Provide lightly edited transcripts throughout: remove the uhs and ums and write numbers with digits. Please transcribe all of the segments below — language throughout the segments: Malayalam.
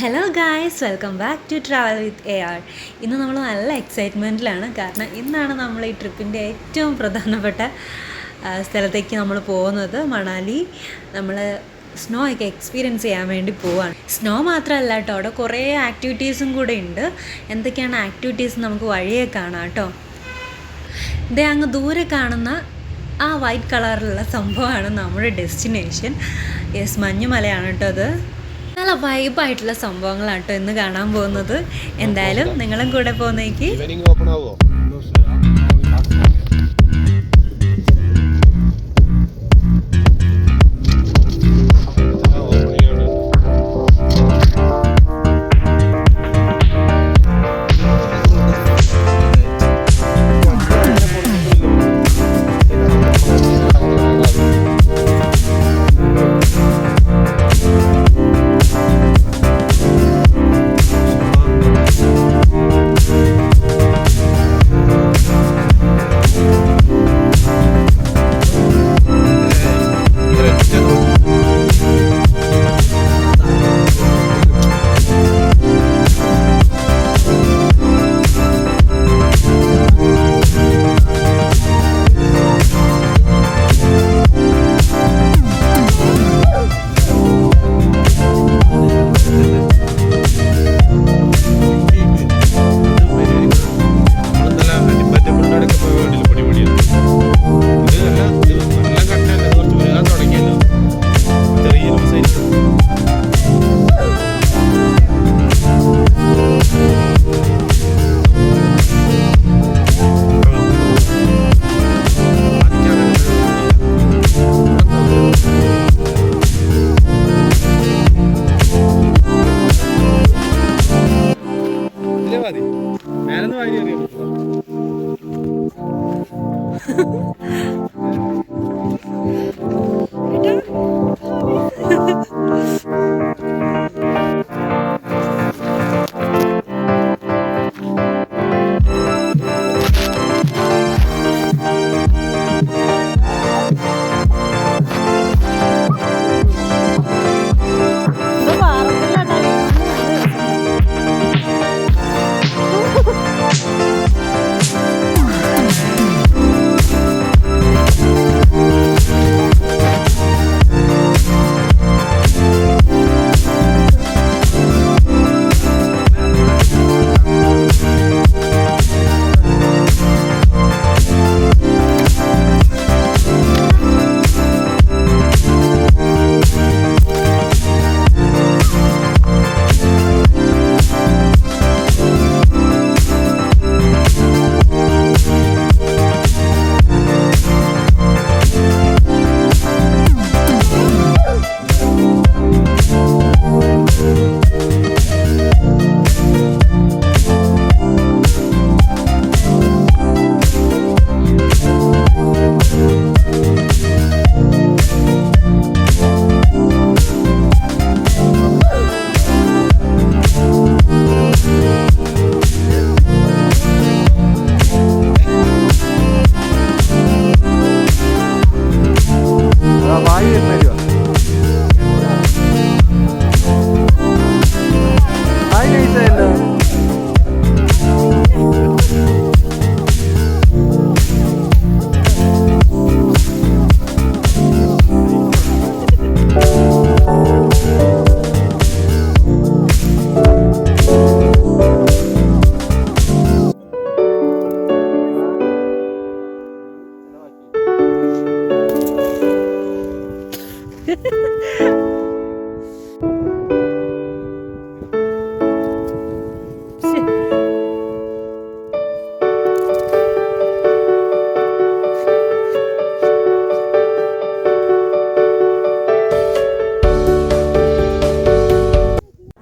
Hello guys, welcome back to travel with AR. ഇന്ന് നമ്മൾ നല്ല എക്സൈറ്റ്മെൻറ്റിലാണ്. കാരണം ഇന്നാണ് നമ്മൾ ഈ ട്രിപ്പിൻ്റെ ഏറ്റവും പ്രധാനപ്പെട്ട സ്ഥലത്തേക്ക് നമ്മൾ പോകുന്നത്. മണാലി. നമ്മൾ സ്നോ ഒക്കെ എക്സ്പീരിയൻസ് ചെയ്യാൻ വേണ്ടി പോവാണ്. സ്നോ മാത്രമല്ല കേട്ടോ, അവിടെ കുറേ ആക്ടിവിറ്റീസും കൂടെ ഉണ്ട്. എന്തൊക്കെയാണ് ആക്ടിവിറ്റീസ് നമുക്ക് വഴിയെ കാണാം കേട്ടോ. ഇതേ അങ്ങ് ദൂരെ കാണുന്ന ആ വൈറ്റ് കളറിലുള്ള സംഭവമാണ് നമ്മുടെ ഡെസ്റ്റിനേഷൻ. യെസ്, മഞ്ഞുമലയാണ് കേട്ടോ അത്. നല്ല വൈബായിട്ടുള്ള സംഭവങ്ങളാണ് കേട്ടോ ഇന്ന് കാണാൻ പോകുന്നത്. എന്തായാലും നിങ്ങളും കൂടെ പോകുന്നേക്ക്.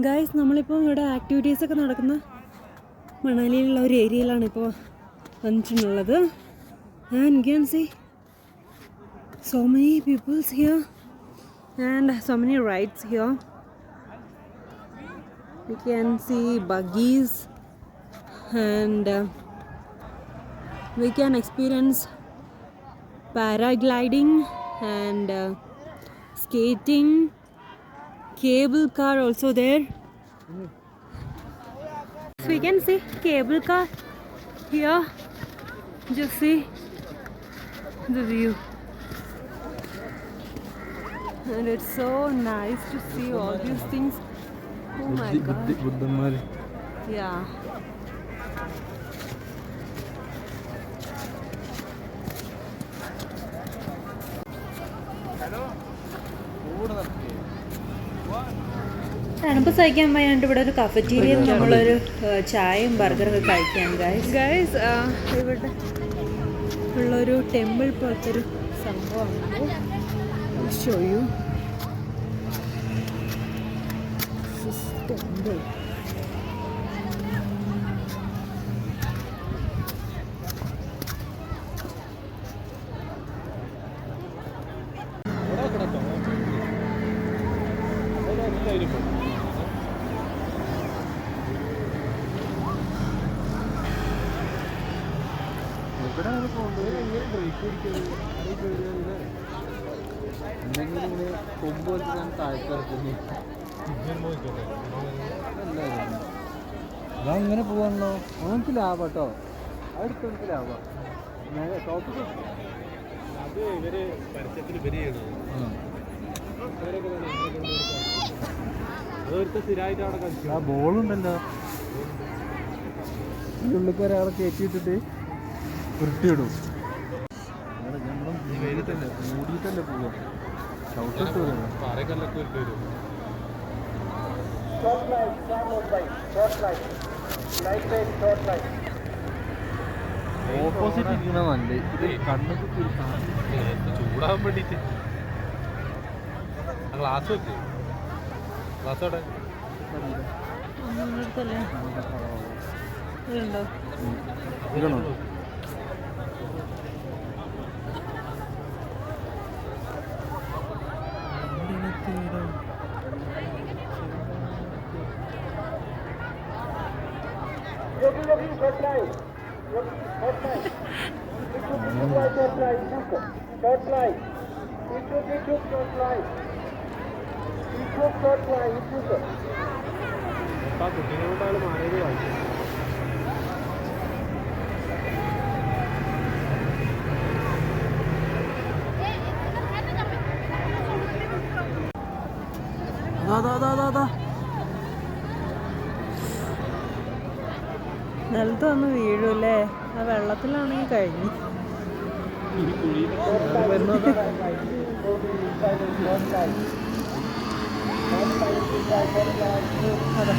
ഗൈസ്, നമ്മളിപ്പോൾ ഇവിടെ ആക്ടിവിറ്റീസൊക്കെ നടക്കുന്ന മണാലിയിലുള്ള ഒരു ഏരിയയിലാണ് ഇപ്പോൾ വന്നിട്ടുള്ളത്. And you can see so many peoples here and so many rides here. You can see buggies and we can experience paragliding and skating, cable car also there, So we can see cable car here. Just see the view. And it's so nice to see all these things. Oh my god. Yeah. തണുപ്പ് സഹിക്കാൻ വയ്യാണ്ട് ഇവിടെ ഒരു കഫറ്റീരിയയിൽ നമ്മളൊരു ചായയും ബർഗറൊക്കെ കഴിക്കാം ഗൈസ് ഇവിടെ ഉള്ളൊരു ടെമ്പിൾ പോലത്തെ ഒരു സംഭവമാണ് ഷോയു ടെമ്പിൾ. അങ്ങനെ പോവാണല്ലോ. നമുക്ക് ലാഭം കേട്ടോ, അടുത്ത് നമുക്ക് ലാഭം. അത് ഇവര് പരസ്യത്തിൽ സ്ഥിരമായിട്ട് അവിടെ കളിച്ചു. ആ ബോളുണ്ടല്ലോ, ഉള്ളിൽ ഒരാളെ കയറ്റിയിട്ടിട്ട് ഉരുട്ടിയിടും. നമ്മളും വെയിലത്തല്ലേ മൂടിയിട്ടല്ലേ പോവാ, ചവിട്ടിട്ട് പാറക്കല്ലൊക്കെ ഇട്ട് വരും. ഓപ്പോസിറ്റ് ഇരിക്കണ നല്ല ഇത് കണ്ണൊക്കെ ചൂടാകാൻ വേണ്ടിട്ട്. ഗ്ലാസ് വെക്ക്, ഗ്ലാസ്സോടെ ഇടണോ? കുട്ടികളോട്ടാണ് മാറിയത് വായിച്ചത്. നിലത്ത് വന്ന് വീഴൂല്ലേ? ആ വെള്ളത്തിലാണെങ്കിൽ കഴിഞ്ഞു. അതെ,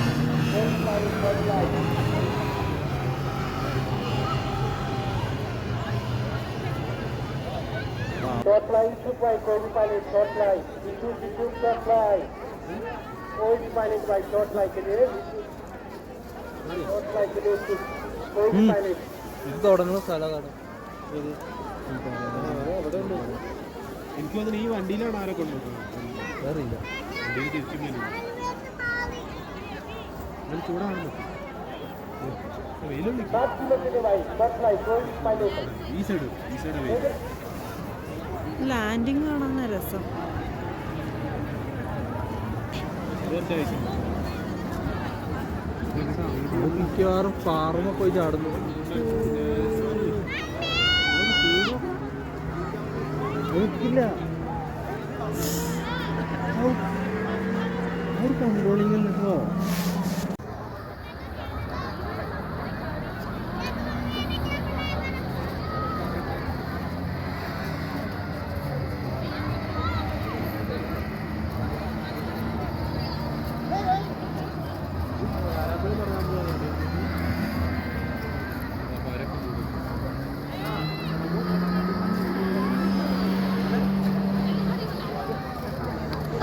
short line, shoot by Cody pilot, short line. We shoot, short line. Cody pilot by short line, can you hear me? Short line, can you shoot? Cody pilot. ഇത് തുടങ്ങുന്ന സ്ഥലമാണ്. എനിക്ക് തോന്നുന്നു ഈ വണ്ടിയിലാണ് ആരെ കൊണ്ടുപോകുന്നത്, അറിയില്ല. വണ്ടിയിൽ തിരിച്ചു ചൂടാണല്ലോ. വെയിലുണ്ട് ഈ സൈഡ്, ഈ സൈഡ് വെയിൽ. ലാൻഡിങ് കാണാൻ രസം. മിക്കവാറും പാറമ പോയി ചാടുന്നു. എനിക്കില്ല കൺട്രോളിംഗ് കേട്ടോ.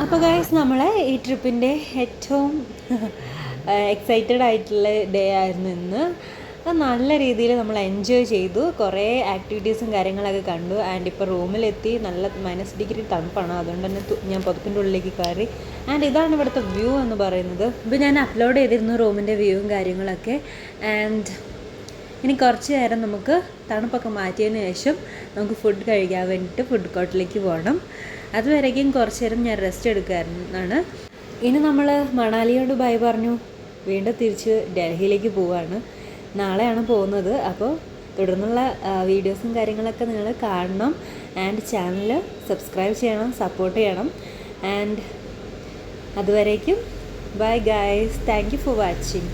അപ്പോൾ ഗൈസ്, നമ്മളെ ഈ ട്രിപ്പിൻ്റെ ഏറ്റവും എക്സൈറ്റഡ് ആയിട്ടുള്ള ഡേ ആയിരുന്നു ഇന്ന്. നല്ല രീതിയിൽ നമ്മൾ എൻജോയ് ചെയ്തു, കുറേ ആക്ടിവിറ്റീസും കാര്യങ്ങളൊക്കെ കണ്ടു. ആൻഡ് ഇപ്പോൾ റൂമിലെത്തി. നല്ല -ഡിഗ്രി തണുപ്പാണ്, അതുകൊണ്ട് തന്നെ ഞാൻ പുതപ്പിൻ്റെ ഉള്ളിലേക്ക് കയറി. ആൻഡ് ഇതാണ് ഇവിടുത്തെ വ്യൂ എന്ന് പറയുന്നത്. ഇപ്പോൾ ഞാൻ അപ്ലോഡ് ചെയ്തിരുന്നു റൂമിൻ്റെ വ്യൂവും കാര്യങ്ങളൊക്കെ. ആൻഡ് ഇനി കുറച്ച് നേരം നമുക്ക് തണുപ്പൊക്കെ മാറ്റിയതിന് ശേഷം നമുക്ക് ഫുഡ് കഴിക്കാൻ വേണ്ടിയിട്ട് ഫുഡ് കോർട്ടിലേക്ക് പോകണം. അതുവരേക്കും കുറച്ച് നേരം ഞാൻ റെസ്റ്റ് എടുക്കാറുണ്ടാണ്. ഇനി നമ്മൾ മണാലിയോട് ബൈ പറഞ്ഞു വീണ്ടും തിരിച്ച് ഡൽഹിയിലേക്ക് പോവുകയാണ്. നാളെയാണ് പോകുന്നത്. അപ്പോൾ തുടർന്നുള്ള വീഡിയോസും കാര്യങ്ങളൊക്കെ നിങ്ങൾ കാണണം. ആൻഡ് ചാനൽ സബ്സ്ക്രൈബ് ചെയ്യണം, സപ്പോർട്ട് ചെയ്യണം. ആൻഡ് അതുവരേക്കും bye guys, thank you for watching.